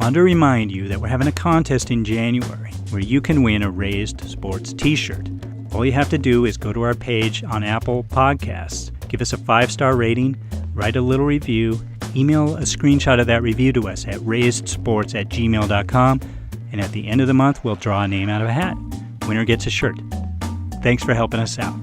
want to remind you that we're having a contest in January where you can win a Raised Sports t-shirt. All you have to do is go to our page on Apple Podcasts, give us a 5-star rating, write a little review, email a screenshot of that review to us at raisedsports@gmail.com, and at the end of the month, we'll draw a name out of a hat. Winner gets a shirt. Thanks for helping us out.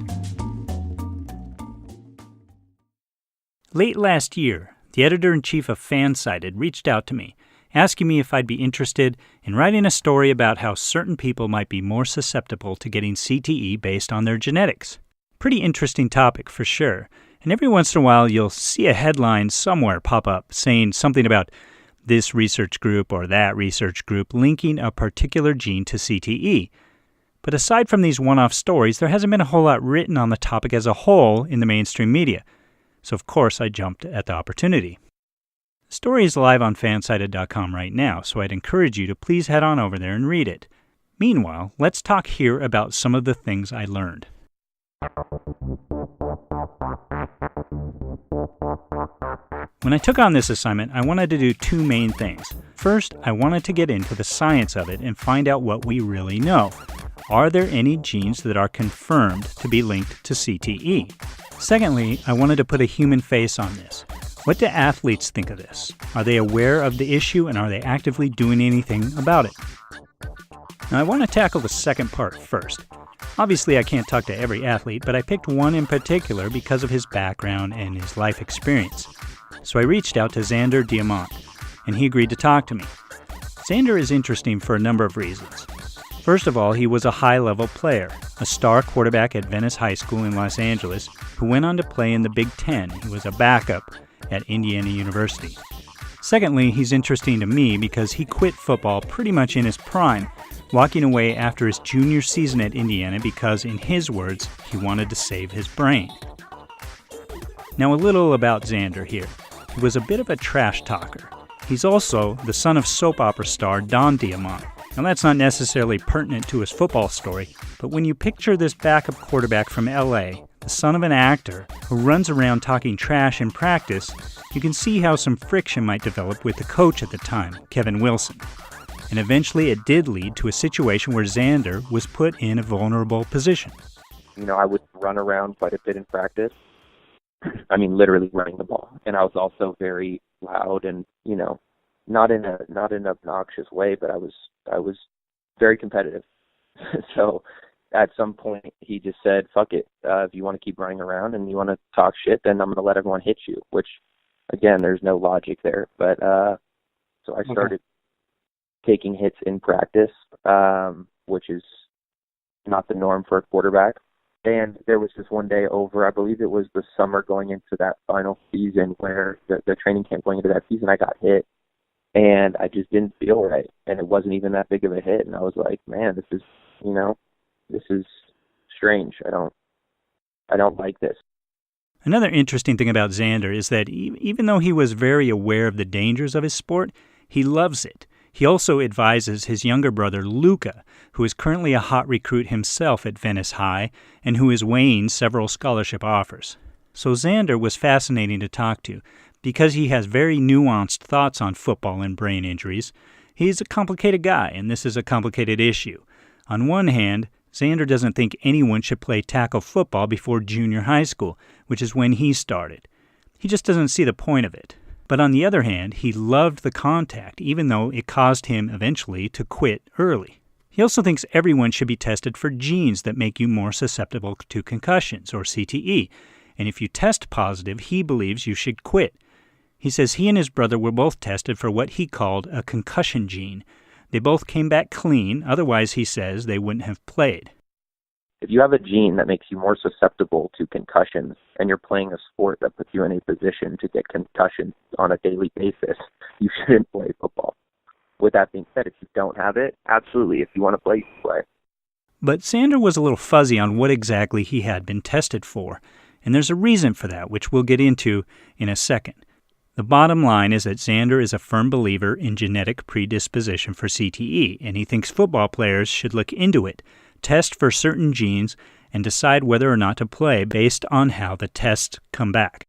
Late last year, the editor-in-chief of Fansided reached out to me, asking me if I'd be interested in writing a story about how certain people might be more susceptible to getting CTE based on their genetics. Pretty interesting topic for sure, and every once in a while you'll see a headline somewhere pop up saying something about this research group or that research group linking a particular gene to CTE. But aside from these one-off stories, there hasn't been a whole lot written on the topic as a whole in the mainstream media. So of course I jumped at the opportunity. The story is live on fansided.com right now, so I'd encourage you to please head on over there and read it. Meanwhile, let's talk here about some of the things I learned. When I took on this assignment, I wanted to do two main things. First, I wanted to get into the science of it and find out what we really know. Are there any genes that are confirmed to be linked to CTE? Secondly, I wanted to put a human face on this. What do athletes think of this? Are they aware of the issue and are they actively doing anything about it? Now, I want to tackle the second part first. Obviously, I can't talk to every athlete, but I picked one in particular because of his background and his life experience. So I reached out to Xander Diamant, and he agreed to talk to me. Xander is interesting for a number of reasons. First of all, he was a high-level player, a star quarterback at Venice High School in Los Angeles, who went on to play in the Big Ten. He was a backup at Indiana University. Secondly, he's interesting to me because he quit football pretty much in his prime, walking away after his junior season at Indiana because, in his words, he wanted to save his brain. Now, a little about Xander here. He was a bit of a trash talker. He's also the son of soap opera star Don Diamant. Now, that's not necessarily pertinent to his football story, but when you picture this backup quarterback from LA, the son of an actor who runs around talking trash in practice, you can see how some friction might develop with the coach at the time, Kevin Wilson. And eventually it did lead to a situation where Xander was put in a vulnerable position. I would run around quite a bit in practice. I mean, literally running the ball. And I was also very loud and, not in an obnoxious way, but I was very competitive. So at some point he just said, fuck it. If you want to keep running around and you want to talk shit, then I'm going to let everyone hit you, which, again, there's no logic there. But so I started taking hits in practice, which is not the norm for a quarterback. And there was this one day over, I believe it was the summer going into that final season where the training camp going into that season, I got hit. And I just didn't feel right. And it wasn't even that big of a hit. And I was like, man, this is strange. I don't like this. Another interesting thing about Xander is that even though he was very aware of the dangers of his sport, he loves it. He also advises his younger brother, Luca, who is currently a hot recruit himself at Venice High and who is weighing several scholarship offers. So Xander was fascinating to talk to because he has very nuanced thoughts on football and brain injuries. He's a complicated guy, and this is a complicated issue. On one hand, Xander doesn't think anyone should play tackle football before junior high school, which is when he started. He just doesn't see the point of it. But on the other hand, he loved the contact, even though it caused him eventually to quit early. He also thinks everyone should be tested for genes that make you more susceptible to concussions, or CTE, and if you test positive, he believes you should quit. He says he and his brother were both tested for what he called a concussion gene. They both came back clean, otherwise, he says, they wouldn't have played. If you have a gene that makes you more susceptible to concussions and you're playing a sport that puts you in a position to get concussions on a daily basis, you shouldn't play football. With that being said, if you don't have it, absolutely. If you want to play, you play. But Xander was a little fuzzy on what exactly he had been tested for, and there's a reason for that, which we'll get into in a second. The bottom line is that Xander is a firm believer in genetic predisposition for CTE, and he thinks football players should look into it, test for certain genes, and decide whether or not to play based on how the tests come back.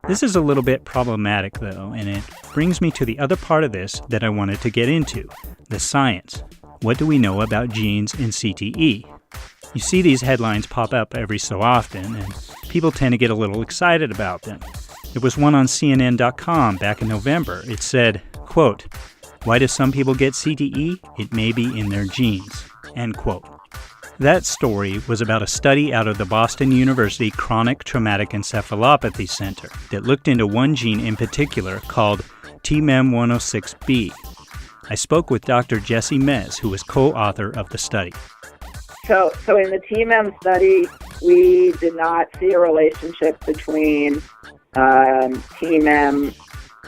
This is a little bit problematic, though, and it brings me to the other part of this that I wanted to get into, the science. What do we know about genes in CTE? You see these headlines pop up every so often, and people tend to get a little excited about them. There was one on CNN.com back in November. It said, quote, "Why do some people get CTE? It may be in their genes," end quote. That story was about a study out of the Boston University Chronic Traumatic Encephalopathy Center that looked into one gene in particular called TMEM106B. I spoke with Dr. Jessie Mez, who was co-author of the study. So in the TMEM study, we did not see a relationship between TMEM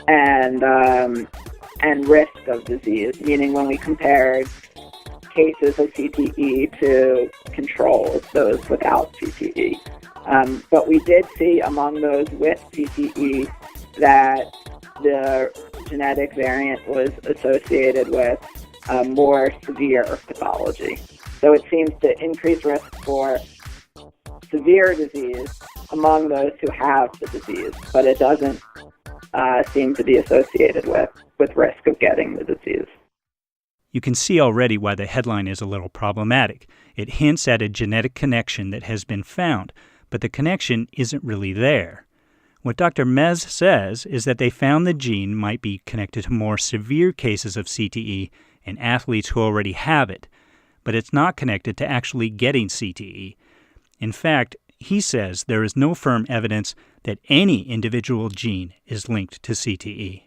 and risk of disease, meaning when we compared cases of CTE to controls, those without CTE. But we did see among those with CTE that the genetic variant was associated with more severe pathology. So it seems to increase risk for severe disease among those who have the disease, but it doesn't seem to be associated with risk of getting the disease. You can see already why the headline is a little problematic. It hints at a genetic connection that has been found, but the connection isn't really there. What Dr. Mez says is that they found the gene might be connected to more severe cases of CTE in athletes who already have it, but it's not connected to actually getting CTE. In fact, he says there is no firm evidence that any individual gene is linked to CTE.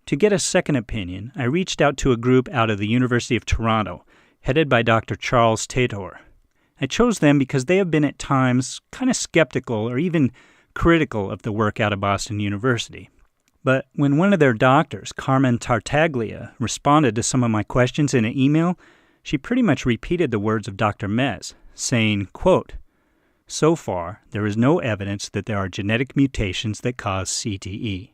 To get a second opinion, I reached out to a group out of the University of Toronto, headed by Dr. Charles Tator. I chose them because they have been at times kind of skeptical or even critical of the work out of Boston University. But when one of their doctors, Carmen Tartaglia, responded to some of my questions in an email, she pretty much repeated the words of Dr. Mez, saying, quote, "So far, there is no evidence that there are genetic mutations that cause CTE."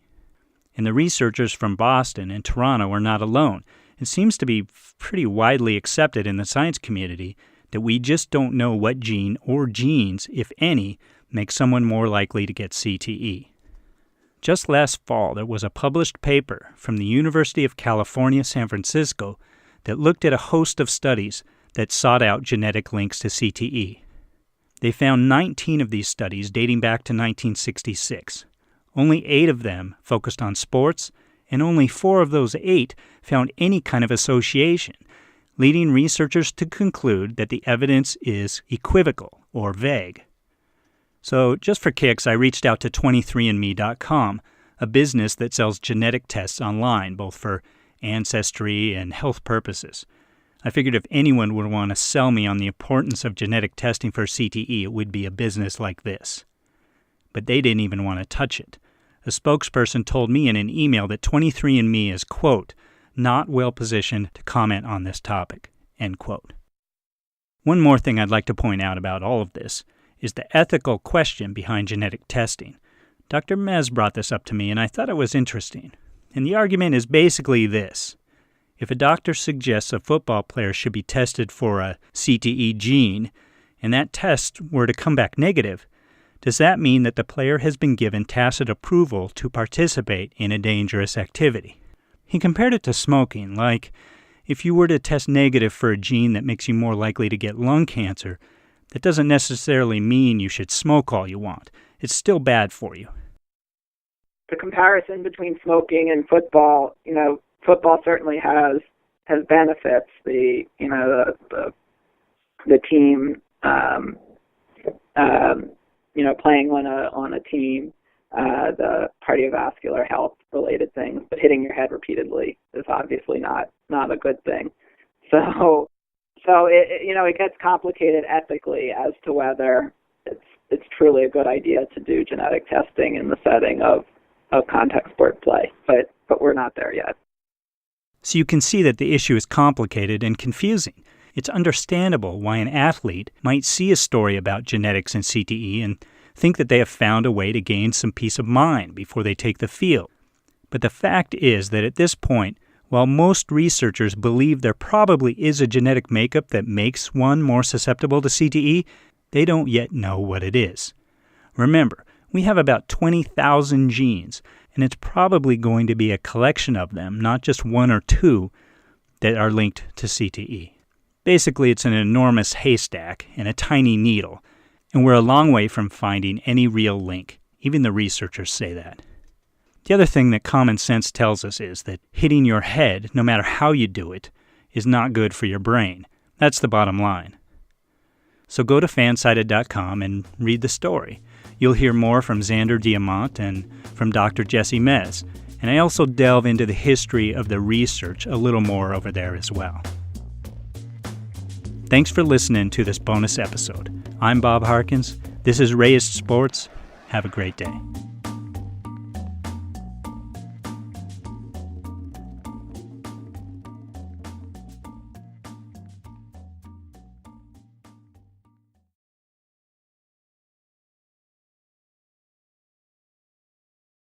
And the researchers from Boston and Toronto are not alone. It seems to be pretty widely accepted in the science community that we just don't know what gene or genes, if any, make someone more likely to get CTE. Just last fall, there was a published paper from the University of California, San Francisco, that looked at a host of studies that sought out genetic links to CTE. They found 19 of these studies dating back to 1966. Only 8 of them focused on sports, and only 4 of those 8 found any kind of association, leading researchers to conclude that the evidence is equivocal or vague. So, just for kicks, I reached out to 23andme.com, a business that sells genetic tests online, both for ancestry and health purposes. I figured if anyone would want to sell me on the importance of genetic testing for CTE, it would be a business like this. But they didn't even want to touch it. A spokesperson told me in an email that 23andMe is, quote, "not well positioned to comment on this topic," end quote. One more thing I'd like to point out about all of this is the ethical question behind genetic testing. Dr. Mez brought this up to me, and I thought it was interesting. And the argument is basically this. If a doctor suggests a football player should be tested for a CTE gene, and that test were to come back negative, does that mean that the player has been given tacit approval to participate in a dangerous activity? He compared it to smoking, like if you were to test negative for a gene that makes you more likely to get lung cancer, that doesn't necessarily mean you should smoke all you want. It's still bad for you. The comparison between smoking and football, football certainly has benefits. The team, playing on a team, the cardiovascular health related things, but hitting your head repeatedly is obviously not a good thing. So it gets complicated ethically as to whether it's truly a good idea to do genetic testing in the setting of contact sport play, but we're not there yet. So you can see that the issue is complicated and confusing. It's understandable why an athlete might see a story about genetics and CTE and think that they have found a way to gain some peace of mind before they take the field. But the fact is that at this point, while most researchers believe there probably is a genetic makeup that makes one more susceptible to CTE, they don't yet know what it is. Remember, We have about 20,000 genes, and it's probably going to be a collection of them, not just one or two, that are linked to CTE. Basically, it's an enormous haystack and a tiny needle, and we're a long way from finding any real link. Even the researchers say that. The other thing that common sense tells us is that hitting your head, no matter how you do it, is not good for your brain. That's the bottom line. So go to fansided.com and read the story. You'll hear more from Xander Diamant and from Dr. Jesse Mez, and I also delve into the history of the research a little more over there as well. Thanks for listening to this bonus episode. I'm Bob Harkins. This is Raised Sports. Have a great day.